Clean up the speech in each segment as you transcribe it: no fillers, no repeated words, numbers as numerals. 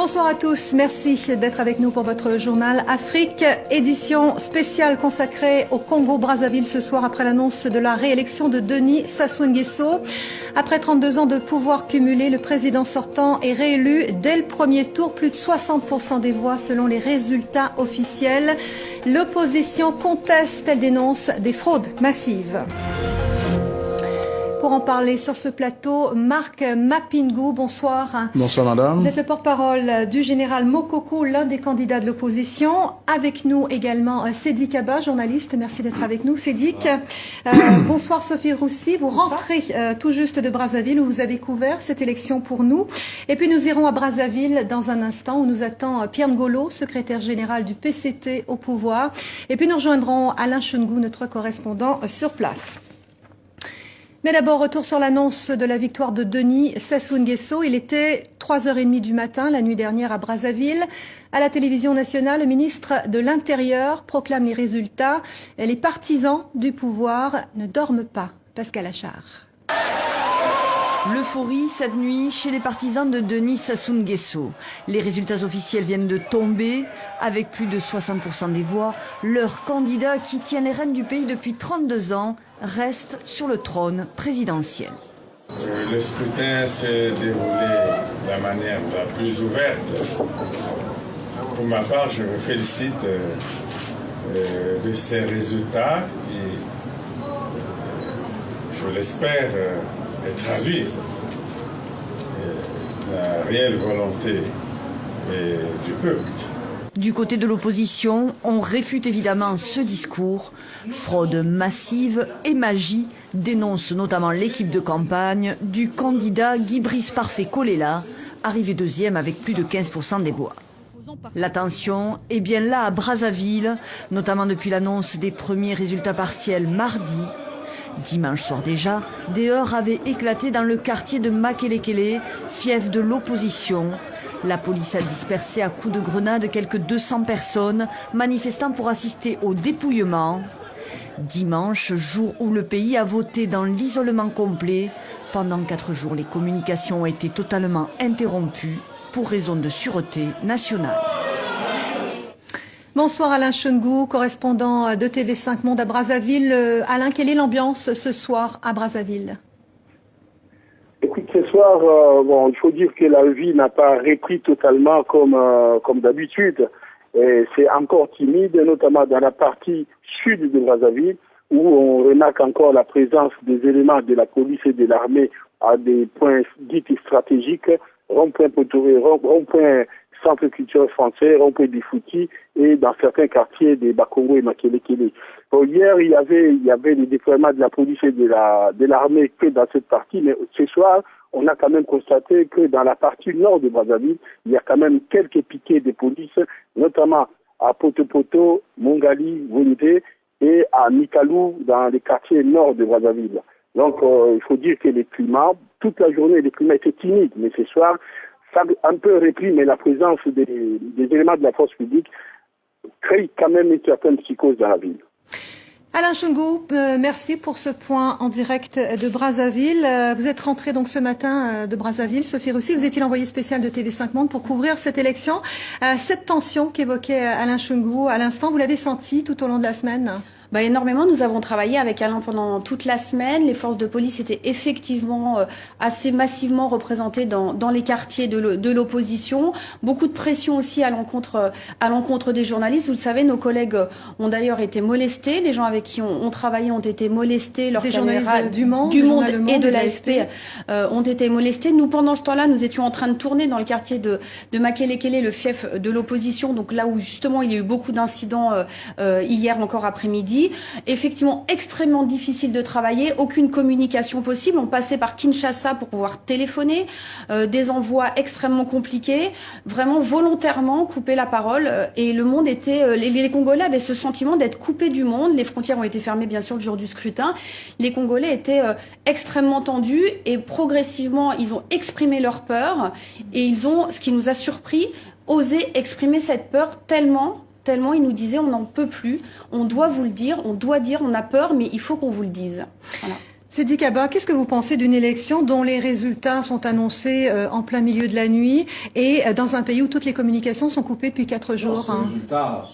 Bonsoir à tous, merci d'être avec nous pour votre journal Afrique, édition spéciale consacrée au Congo-Brazzaville ce soir après l'annonce de la réélection de Denis Sassou Nguesso. Après 32 ans de pouvoir cumulé, le président sortant est réélu dès le premier tour, plus de 60% des voix selon les résultats officiels. L'opposition conteste, elle dénonce des fraudes massives. Pour en parler sur ce plateau, Marc Mapingou, bonsoir. Bonsoir madame. Vous êtes le porte-parole du général Mokoko, l'un des candidats de l'opposition. Avec nous également Sédik Abba, journaliste. Merci d'être avec nous, Sédik. Bonsoir Sophie Roussy. Vous rentrez tout juste de Brazzaville où vous avez couvert cette élection pour nous. Et puis nous irons à Brazzaville dans un instant où nous attend Pierre Ngolo, secrétaire général du PCT au pouvoir. Et puis nous rejoindrons Alain Choungou, notre correspondant sur place. Mais d'abord, retour sur l'annonce de la victoire de Denis Sassou Nguesso. Il était 3h30 du matin, la nuit dernière, à Brazzaville. À la télévision nationale, le ministre de l'Intérieur proclame les résultats. Les partisans du pouvoir ne dorment pas. Pascal Achard. L'euphorie cette nuit chez les partisans de Denis Sassou Nguesso. Les résultats officiels viennent de tomber. Avec plus de 60% des voix, leur candidat qui tient les rênes du pays depuis 32 ans reste sur le trône présidentiel. Le scrutin s'est déroulé de la manière la plus ouverte. Pour ma part, je me félicite de ces résultats qui, je l'espère, traduisent la réelle volonté du peuple. Du côté de l'opposition, on réfute évidemment ce discours. Fraude massive et magie dénonce notamment l'équipe de campagne du candidat Guy Brice Parfait Kolela, arrivé deuxième avec plus de 15% des voix. La tension est bien là à Brazzaville, notamment depuis l'annonce des premiers résultats partiels mardi. Dimanche soir déjà, des heurts avaient éclaté dans le quartier de Makelekele, fief de l'opposition. La police a dispersé à coups de grenade quelques 200 personnes manifestant pour assister au dépouillement. Dimanche, jour où le pays a voté dans l'isolement complet. Pendant 4 jours, les communications ont été totalement interrompues pour raison de sûreté nationale. Bonsoir Alain Choungou, correspondant de TV5 Monde à Brazzaville. Alain, quelle est l'ambiance ce soir à Brazzaville ? Écoute, ce soir, il faut dire que la vie n'a pas repris totalement comme d'habitude. C'est encore timide, notamment dans la partie sud de Brazzaville, où on remarque encore la présence des éléments de la police et de l'armée à des points dits stratégiques, rond-point Potoré, rond-point Centre culturel français, rond-point Bifouti et dans certains quartiers de Bakongo et Makelekele. Hier, il y avait le déploiement de la police et de l'armée que dans cette partie, mais ce soir, on a quand même constaté que dans la partie nord de Brazzaville, il y a quand même quelques piquets de police, notamment à Potopoto, Mongali, Wende et à Mikalou dans les quartiers nord de Brazzaville. Donc, il faut dire que le climat, toute la journée, le climat était timide, mais ce soir, ça a un peu repris, mais la présence des éléments de la force publique crée quand même une certaine psychose dans la ville. Alain Choungou, merci pour ce point en direct de Brazzaville. Vous êtes rentré donc ce matin de Brazzaville, Sophie Roussy. Vous étiez l'envoyé spécial de TV5 Monde pour couvrir cette élection. Cette tension qu'évoquait Alain Choungou à l'instant, vous l'avez sentie tout au long de la semaine ? Énormément. Nous avons travaillé avec Alain pendant toute la semaine. Les forces de police étaient effectivement assez massivement représentées dans les quartiers de l'opposition. Beaucoup de pression aussi à l'encontre des journalistes. Vous le savez, nos collègues ont d'ailleurs été molestés. Les gens avec qui on travaillait ont été molestés. Leurs caméras du Monde et de l'AFP ont été molestés. Nous, pendant ce temps-là, nous étions en train de tourner dans le quartier de Makelekele, le fief de l'opposition. Donc là où justement il y a eu beaucoup d'incidents hier encore après-midi. Effectivement, extrêmement difficile de travailler, aucune communication possible. On passait par Kinshasa pour pouvoir téléphoner, des envois extrêmement compliqués, vraiment volontairement couper la parole. Et le monde était, les Congolais avaient ce sentiment d'être coupés du monde. Les frontières ont été fermées, bien sûr, le jour du scrutin. Les Congolais étaient extrêmement tendus et progressivement, ils ont exprimé leur peur et ils ont, ce qui nous a surpris, osé exprimer cette peur tellement ils nous disaient on n'en peut plus, on doit vous le dire, on doit dire, on a peur, mais il faut qu'on vous le dise. Voilà. Sidi Kaba, qu'est-ce que vous pensez d'une élection dont les résultats sont annoncés en plein milieu de la nuit et dans un pays où toutes les communications sont coupées depuis 4 jours? Ces résultats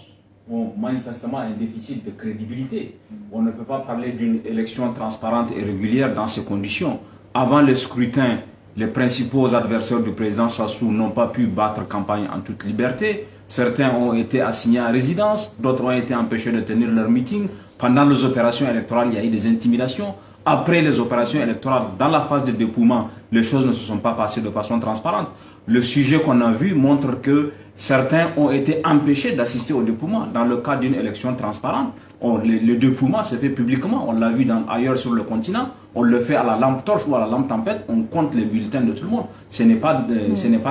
ont manifestement un déficit de crédibilité. On ne peut pas parler d'une élection transparente et régulière dans ces conditions. Avant le scrutin, les principaux adversaires du président Sassou n'ont pas pu battre campagne en toute liberté. Certains ont été assignés à résidence, d'autres ont été empêchés de tenir leur meeting. Pendant les opérations électorales, il y a eu des intimidations. Après les opérations électorales, dans la phase de dépouillement, les choses ne se sont pas passées de façon transparente. Le sujet qu'on a vu montre que certains ont été empêchés d'assister au dépouillement. Dans le cas d'une élection transparente, le dépouillement s'est fait publiquement. On l'a vu ailleurs sur le continent. On le fait à la lampe torche ou à la lampe tempête. On compte les bulletins de tout le monde. Ce n'est pas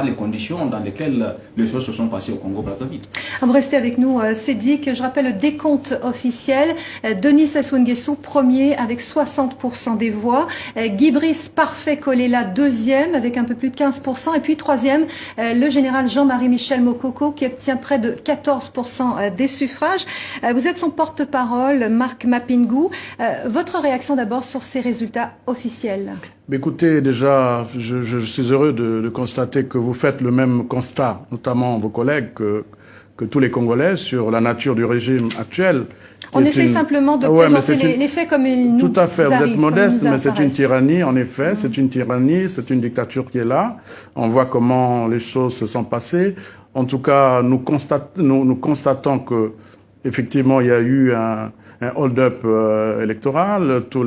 les conditions dans lesquelles les choses se sont passées au Congo-Brazzaville. Vous restez avec nous, Sédic. Je rappelle le décompte officiel. Denis Sassou Nguesso, premier avec 60% des voix. Guy-Brice Parfait-Kolela, deuxième avec un peu plus de 15%. Et puis troisième, le général Jean-Marie Michel Mokoko qui obtient près de 14% des suffrages. Vous êtes son porte-parole, Marc Mapingou. Votre réaction d'abord sur ces résultats officiels? Écoutez, déjà, je suis heureux de constater que vous faites le même constat, notamment vos collègues, que tous les Congolais, sur la nature du régime actuel. On essaie simplement de présenter les faits comme ils nous arrivent. Tout à fait, vous êtes modeste, mais c'est une tyrannie, en effet, c'est une tyrannie, c'est une dictature qui est là. On voit comment les choses se sont passées. En tout cas, nous constatons que, effectivement, il y a eu un hold-up électoral. Tous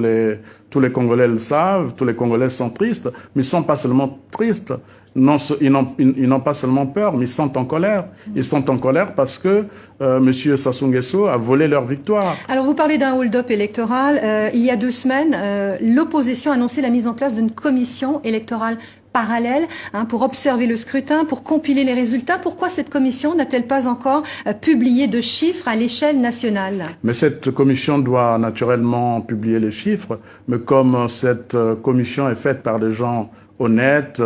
les Congolais le savent, tous les Congolais sont tristes, mais ils ne sont pas seulement tristes. Non, ils n'ont pas seulement peur, mais ils sont en colère. Ils sont en colère parce que Monsieur Sassou Nguesso a volé leur victoire. Alors vous parlez d'un hold-up électoral. Il y a 2 semaines, l'opposition a annoncé la mise en place d'une commission électorale parallèle pour observer le scrutin, pour compiler les résultats. Pourquoi cette commission n'a-t-elle pas encore publié de chiffres à l'échelle nationale? Mais cette commission doit naturellement publier les chiffres, mais comme cette commission est faite par des gens honnêtes,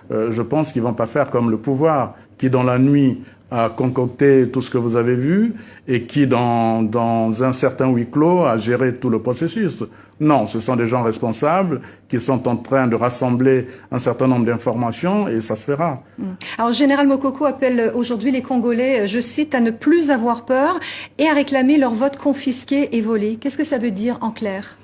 je pense qu'ils vont pas faire comme le pouvoir, qui dans la nuit a concocté tout ce que vous avez vu et qui dans un certain huis clos a géré tout le processus. Non, ce sont des gens responsables qui sont en train de rassembler un certain nombre d'informations et ça se fera. Alors, le général Mokoko appelle aujourd'hui les Congolais, je cite, à ne plus avoir peur et à réclamer leur vote confisqué et volé. Qu'est-ce que ça veut dire en clair?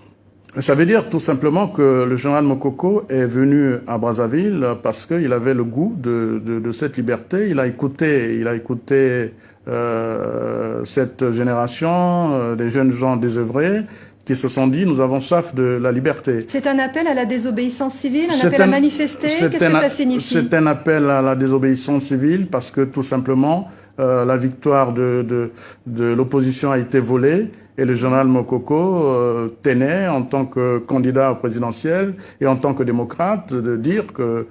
Ça veut dire tout simplement que le général Mokoko est venu à Brazzaville parce qu'il avait le goût de cette liberté. Il a écouté cette génération, des jeunes gens désœuvrés qui se sont dit, nous avons soif de la liberté. C'est un appel à la désobéissance civile, un appel à manifester? Qu'est-ce que ça signifie? C'est un appel à la désobéissance civile parce que tout simplement, la victoire de l'opposition a été volée et le général Mokoko tenait, en tant que candidat au présidentiel et en tant que démocrate, de dire que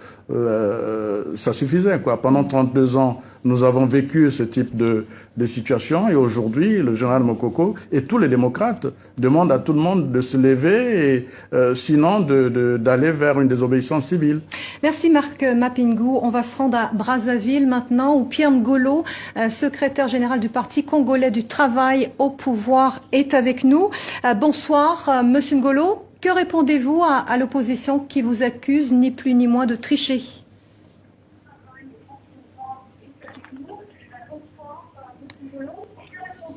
ça suffisait, quoi. Pendant 32 ans, nous avons vécu ce type de situation et aujourd'hui, le général Mokoko et tous les démocrates demandent à tout le monde de se lever et sinon d'aller vers une désobéissance civile. Merci Marc Mapingou. On va se rendre à Brazzaville maintenant où Pierre Ngolo, secrétaire général du Parti congolais du travail au pouvoir, est avec nous. Bonsoir Monsieur Ngolo. Que répondez-vous à l'opposition qui vous accuse ni plus ni moins de tricher?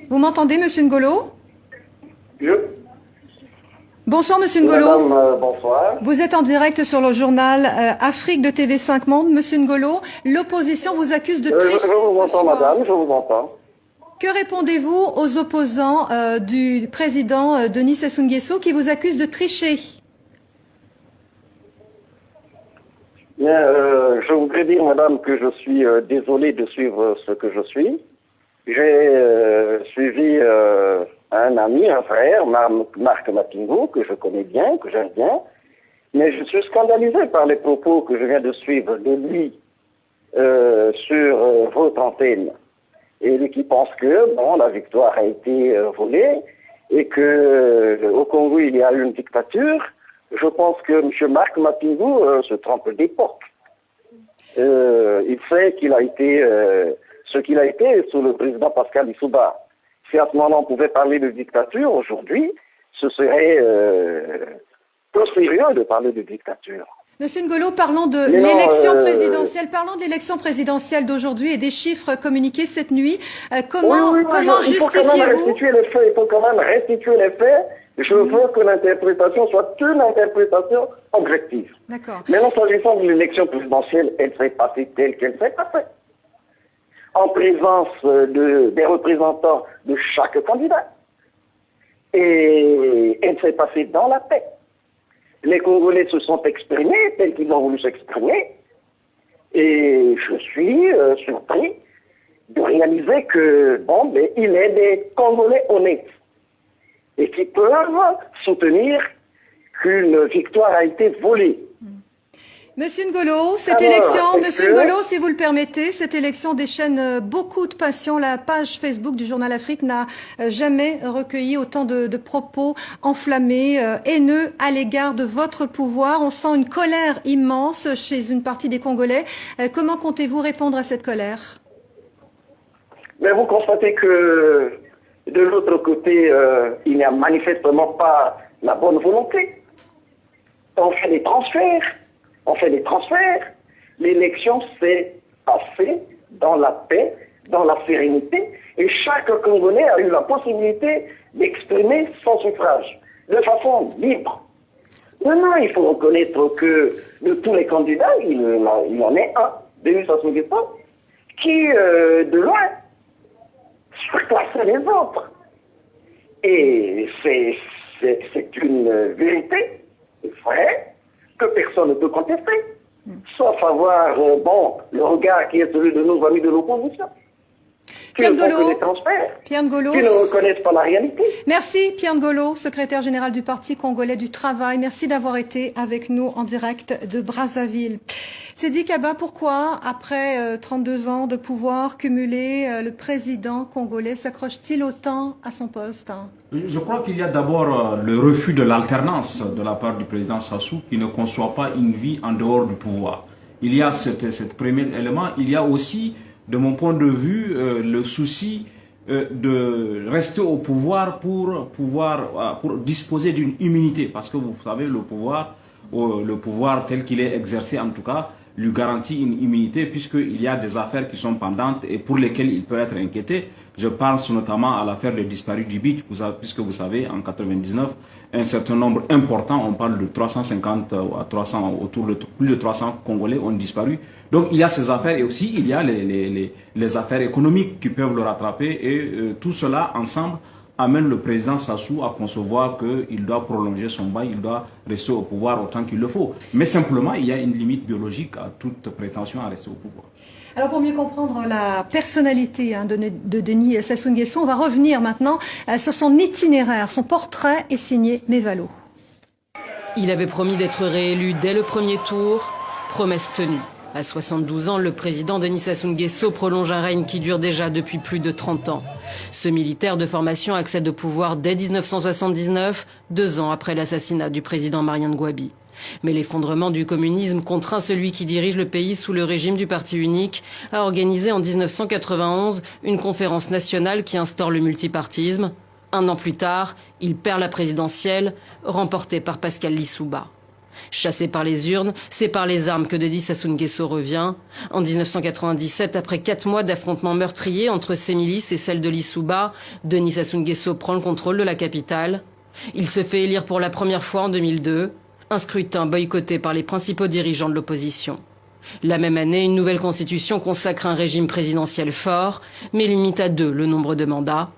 Vous m'entendez, Monsieur Ngolo? Bonsoir, Monsieur Ngolo. Madame, bonsoir. Vous êtes en direct sur le journal Afrique de TV5 Monde. Monsieur Ngolo, l'opposition vous accuse de tricher. Je vous entends, madame, je vous entends. Que répondez-vous aux opposants du président Denis Sassou Nguesso qui vous accusent de tricher? Bien, je voudrais dire, madame, que je suis désolé de suivre ce que je suis. J'ai suivi un ami, un frère, Marc Mapingou, que je connais bien, que j'aime bien, mais je suis scandalisé par les propos que je viens de suivre de lui sur votre antenne. Et qui pense que, bon, la victoire a été volée et que au Congo, il y a eu une dictature. Je pense que M. Marc Mapingou se trompe d'époque. Il sait qu'il a été ce qu'il a été sous le président Pascal Lissouba. Si à ce moment-là on pouvait parler de dictature, aujourd'hui, ce serait peu sérieux de parler de dictature. Monsieur Ngolo, parlons de l'élection présidentielle. Parlons de l'élection présidentielle d'aujourd'hui et des chiffres communiqués cette nuit. Comment justifiez-vous? Il faut quand même restituer les faits. Je veux que l'interprétation soit une interprétation objective. D'accord. Maintenant, s'agissant de l'élection présidentielle, elle s'est passée telle qu'elle s'est passée. En présence des représentants de chaque candidat. Et elle s'est passée dans la paix. Les Congolais se sont exprimés tels qu'ils ont voulu s'exprimer. Et je suis surpris de réaliser que, il est des Congolais honnêtes. Et qui peuvent soutenir qu'une victoire a été volée. Monsieur Ngolo, Ngolo, si vous le permettez, cette élection déchaîne beaucoup de passion. La page Facebook du Journal Afrique n'a jamais recueilli autant de propos enflammés, haineux à l'égard de votre pouvoir. On sent une colère immense chez une partie des Congolais. Comment comptez-vous répondre à cette colère? Mais vous constatez que de l'autre côté, il n'y a manifestement pas la bonne volonté. On fait des transferts. L'élection s'est passée dans la paix, dans la sérénité, et chaque Congolais a eu la possibilité d'exprimer son suffrage de façon libre. Maintenant, il faut reconnaître que de tous les candidats, il y en est un, Denis Sassou Nguesso, qui, de loin, surclassait les autres. Et c'est une vérité vraie que personne ne peut contester, sauf avoir le regard qui est celui de nos amis de l'opposition, qui ne font que des transferts, qui ne reconnaissent pas la réalité. Merci Pierre Ngolo, secrétaire général du Parti congolais du travail. Merci d'avoir été avec nous en direct de Brazzaville. Sidi Kaba, pourquoi, après 32 ans de pouvoir cumulé, le président congolais s'accroche-t-il autant à son poste? Je crois qu'il y a d'abord le refus de l'alternance de la part du président Sassou, qui ne conçoit pas une vie en dehors du pouvoir. Il y a ce premier élément. Il y a aussi, de mon point de vue, le souci de rester au pouvoir pour disposer d'une immunité. Parce que vous savez, le pouvoir tel qu'il est exercé en tout cas, lui garantit une immunité puisqu'il y a des affaires qui sont pendantes et pour lesquelles il peut être inquiété. Je pense notamment à l'affaire des disparus du BIC, puisque vous savez, en 99, un certain nombre important, on parle de 350 à 300, autour de plus de 300 Congolais ont disparu. Donc il y a ces affaires et aussi il y a les affaires économiques qui peuvent le rattraper et tout cela ensemble amène le président Sassou à concevoir qu'il doit prolonger son bail, il doit rester au pouvoir autant qu'il le faut. Mais simplement, il y a une limite biologique à toute prétention à rester au pouvoir. Alors pour mieux comprendre la personnalité de Denis Sassou Nguesso, on va revenir maintenant sur son itinéraire. Son portrait est signé Mévalo. Il avait promis d'être réélu dès le premier tour, promesse tenue. À 72 ans, le président Denis Sassou Nguesso prolonge un règne qui dure déjà depuis plus de 30 ans. Ce militaire de formation accède au pouvoir dès 1979, 2 ans après l'assassinat du président Marien Ngouabi. Mais l'effondrement du communisme contraint celui qui dirige le pays sous le régime du parti unique à organiser en 1991 une conférence nationale qui instaure le multipartisme. 1 an plus tard, il perd la présidentielle, remportée par Pascal Lissouba. Chassé par les urnes, c'est par les armes que Denis Sassou Nguesso revient. En 1997, après 4 mois d'affrontements meurtriers entre ses milices et celles de Lissouba, Denis Sassou Nguesso prend le contrôle de la capitale. Il se fait élire pour la première fois en 2002, un scrutin boycotté par les principaux dirigeants de l'opposition. La même année, une nouvelle constitution consacre un régime présidentiel fort, mais limite à 2 le nombre de mandats.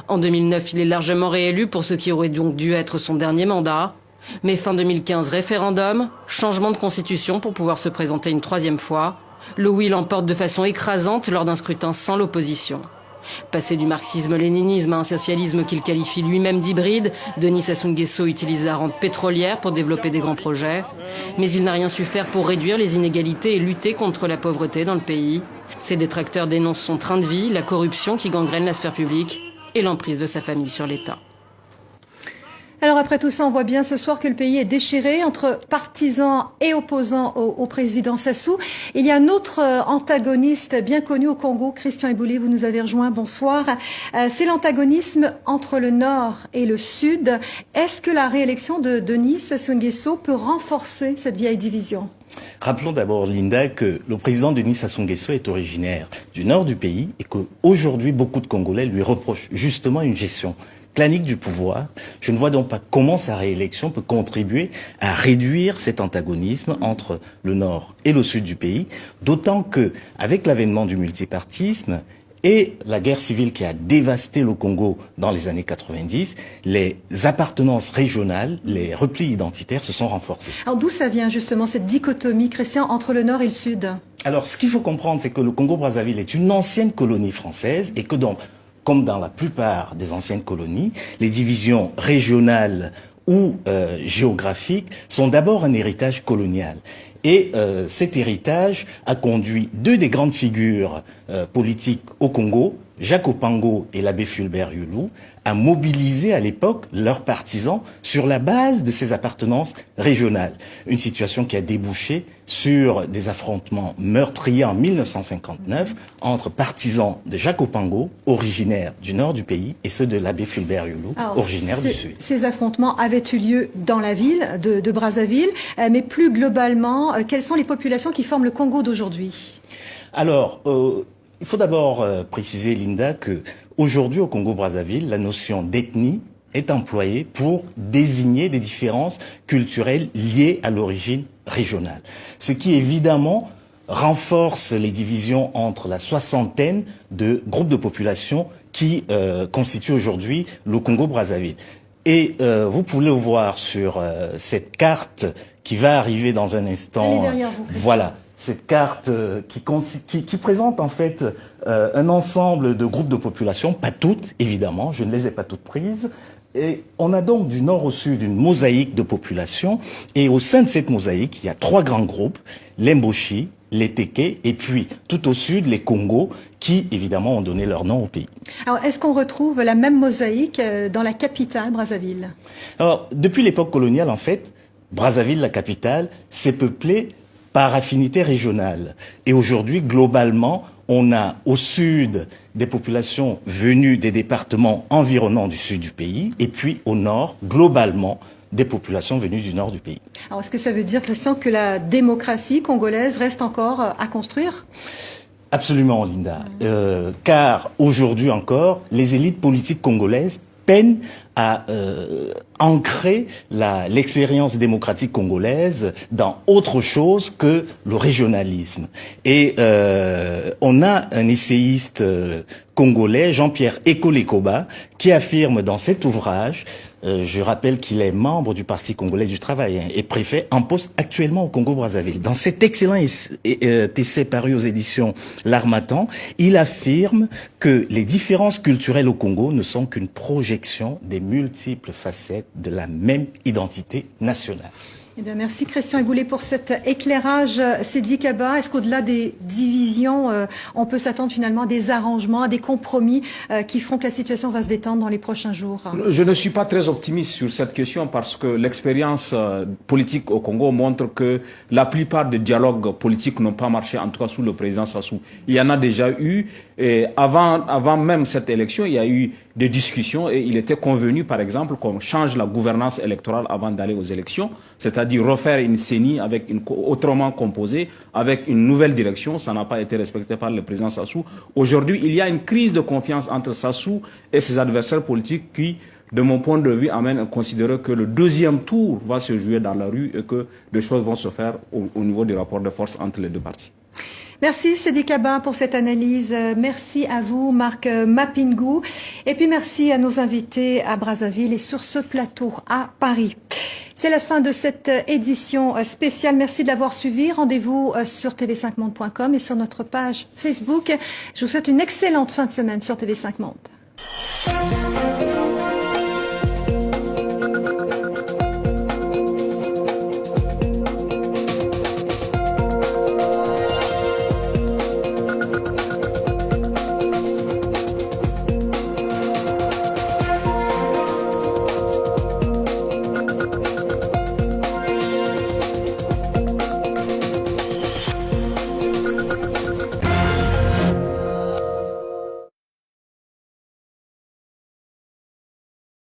En 2009, il est largement réélu pour ce qui aurait donc dû être son dernier mandat. Mais fin 2015, référendum, changement de constitution pour pouvoir se présenter une 3e fois. Le oui l'emporte de façon écrasante lors d'un scrutin sans l'opposition. Passé du marxisme-léninisme à un socialisme qu'il qualifie lui-même d'hybride, Denis Sassou Nguesso utilise la rente pétrolière pour développer des grands projets. Mais il n'a rien su faire pour réduire les inégalités et lutter contre la pauvreté dans le pays. Ses détracteurs dénoncent son train de vie, la corruption qui gangrène la sphère publique et l'emprise de sa famille sur l'État. Alors après tout ça, on voit bien ce soir que le pays est déchiré entre partisans et opposants au président Sassou. Il y a un autre antagoniste bien connu au Congo, Christian Eboulé, vous nous avez rejoint, bonsoir. C'est l'antagonisme entre le Nord et le Sud. Est-ce que la réélection de Denis Sassou Nguesso peut renforcer cette vieille division ? Rappelons d'abord, Linda, que le président Denis Sassou Nguesso est originaire du nord du pays et qu'aujourd'hui, beaucoup de Congolais lui reprochent justement une gestion clanique du pouvoir. Je ne vois donc pas comment sa réélection peut contribuer à réduire cet antagonisme entre le nord et le sud du pays, d'autant que, avec l'avènement du multipartisme et la guerre civile qui a dévasté le Congo dans les années 90, les appartenances régionales, les replis identitaires se sont renforcés. Alors d'où ça vient justement cette dichotomie, Christian, entre le nord et le sud ? Alors ce qu'il faut comprendre, c'est que le Congo-Brazzaville est une ancienne colonie française et que comme dans la plupart des anciennes colonies, les divisions régionales ou géographiques sont d'abord un héritage colonial. Et cet héritage a conduit deux des grandes figures politiques au Congo, Jacques Opango et l'abbé Fulbert Yulu, à mobiliser à l'époque leurs partisans sur la base de ces appartenances régionales. Une situation qui a débouché sur des affrontements meurtriers en 1959 entre partisans de Jacques Opango, originaire du nord du pays, et ceux de l'abbé Fulbert Yulu, originaire du sud. Ces affrontements avaient eu lieu dans la ville de Brazzaville, mais plus globalement, quelles sont les populations qui forment le Congo d'aujourd'hui ? Alors, il faut d'abord préciser, Linda, que aujourd'hui au Congo-Brazzaville, la notion d'ethnie est employée pour désigner des différences culturelles liées à l'origine régionale. Ce qui évidemment renforce les divisions entre la soixantaine de groupes de population qui constituent aujourd'hui le Congo-Brazzaville. Et vous pouvez le voir sur cette carte qui va arriver dans un instant. Elle est derrière vous, Christophe. Voilà. Cette carte qui présente en fait un ensemble de groupes de population, pas toutes évidemment, je ne les ai pas toutes prises. Et on a donc du nord au sud une mosaïque de population. Et au sein de cette mosaïque, il y a trois grands groupes, les Mboshi, les Téké et puis tout au sud les Congos qui évidemment ont donné leur nom au pays. Alors est-ce qu'on retrouve la même mosaïque dans la capitale, Brazzaville ? Alors depuis l'époque coloniale en fait, Brazzaville, la capitale, s'est peuplée par affinité régionale. Et aujourd'hui, globalement, on a au sud des populations venues des départements environnants du sud du pays, et puis au nord, globalement, des populations venues du nord du pays. Alors est-ce que ça veut dire, Christian, que la démocratie congolaise reste encore à construire ? Absolument, Linda. Car aujourd'hui encore, les élites politiques congolaises peinent à ancrer l'expérience démocratique congolaise dans autre chose que le régionalisme. Et on a un essayiste congolais, Jean-Pierre Ekolekoba, qui affirme dans cet ouvrage, je rappelle qu'il est membre du Parti congolais du travail et préfet en poste actuellement au Congo-Brazzaville. Dans cet excellent essai paru aux éditions L'Harmattan, il affirme que les différences culturelles au Congo ne sont qu'une projection des multiples facettes de la même identité nationale. Eh bien, merci Christian Eboulé pour cet éclairage. Sidi Kaba, est-ce qu'au-delà des divisions, on peut s'attendre finalement à des arrangements, à des compromis qui feront que la situation va se détendre dans les prochains jours ? Je ne suis pas très optimiste sur cette question parce que l'expérience politique au Congo montre que la plupart des dialogues politiques n'ont pas marché, en tout cas sous le président Sassou. Il y en a déjà eu, et avant même cette élection, il y a eu des discussions et il était convenu, par exemple, qu'on change la gouvernance électorale avant d'aller aux élections, c'est-à-dire refaire une CENI avec autrement composée, avec une nouvelle direction. Ça n'a pas été respecté par le président Sassou. Aujourd'hui, il y a une crise de confiance entre Sassou et ses adversaires politiques qui, de mon point de vue, amène à considérer que le deuxième tour va se jouer dans la rue et que des choses vont se faire au niveau du rapport de force entre les deux parties. Merci Sidi Kaba pour cette analyse. Merci à vous Marc Mapingou. Et puis merci à nos invités à Brazzaville et sur ce plateau à Paris. C'est la fin de cette édition spéciale. Merci de l'avoir suivi. Rendez-vous sur tv5monde.com et sur notre page Facebook. Je vous souhaite une excellente fin de semaine sur TV5 Monde.